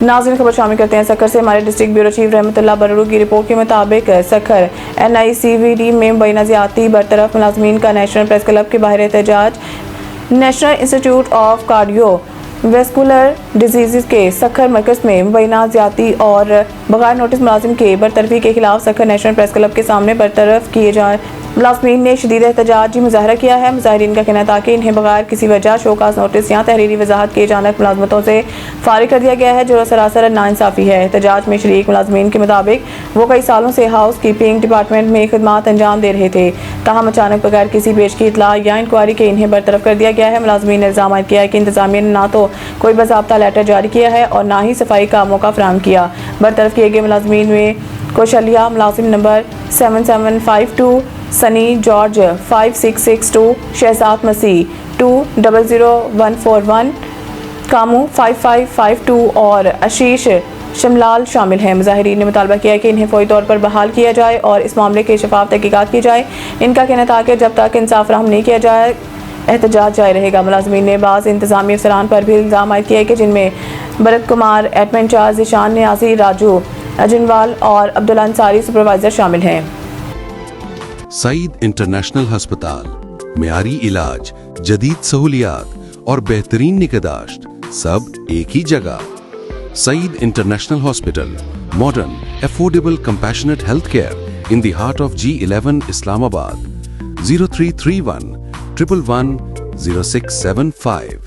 नाज़रीन खबर शामिल करते हैं सखर से। हमारे डिस्ट्रिक्ट ब्यूरो चीफ रहमतुल्लाह बररू की रिपोर्ट के मुताबिक सखर NICVD में बेना ज़्यादती बरतरफ मुलाज़मीन का नेशनल प्रेस क्लब के बाहर एहतजाज। National institute of cardio vascular disease के सखर मरकज़ में मुबैना ज़्यादती और बगैर नोटिस मुलाजिम के बरतरफी के खिलाफ सखर नेशनल प्रेस क्लब के सामने बरतरफ किए जाए मुलाज़मीन ने शदीद एहतजाजी मुजाहरा किया है। मुजाहिरीन का कहना था कि इन्हें बगैर किसी वजह शोकास नोटिस या तहरीरी वजाहत किए जाने मुलाजमतों से फारिग कर दिया गया है, जो सरासर नाइंसाफ़ी है। एहतजाज में शरीक मुलाज़मीन के मुताबिक वो कई सालों से हाउस कीपिंग डिपार्टमेंट में खिदमात अंजाम दे रहे थे, ताहम अचानक बगैर किसी पेश की इतला या इंक्वायरी के इन्हें बरतरफ कर दिया गया है। मुलाज़मीन ने इल्ज़ाम आयद किया है कि इंतज़ामिया ने ना तो कोई बाज़ाब्ता लेटर जारी किया है और ना ही सफाई का मौका फराहम किया। बरतरफ किए गए मुलाज़मीन में कौशल्या मुलाजिम नंबर 7752, सनी जॉर्ज 5662, शहजाद मसीह 200141, कामू 5552 और आशीष शमलाल शामिल हैं। मुजाहिरीन ने मुतालबा किया है कि इन्हें फौरी तौर पर बहाल किया जाए और इस मामले के शफाफ तहकीकात की जाए। इनका कहना था कि जब तक इंसाफ फराहम नहीं किया जाए एहतजाज जारी रहेगा। मुलाज़मीन ने बाज़ इंतज़ामी अफसरान पर भी इल्ज़ाम आयद किया है कि जिनमें भरत कुमार एडमिन इंचार्ज, ज़ीशान न्याज़ी, राजू अजनवाल और अब्दुल्ला अंसारी सुपरवाइजर शामिल हैं। सईद इंटरनेशनल हस्पताल, मेयारी इलाज, जदीद सहूलियात और बेहतरीन निगहदाश्त सब एक ही जगह। Saeed international hospital, modern, affordable, compassionate health care in the heart of G11 Islamabad. 0331 111 0675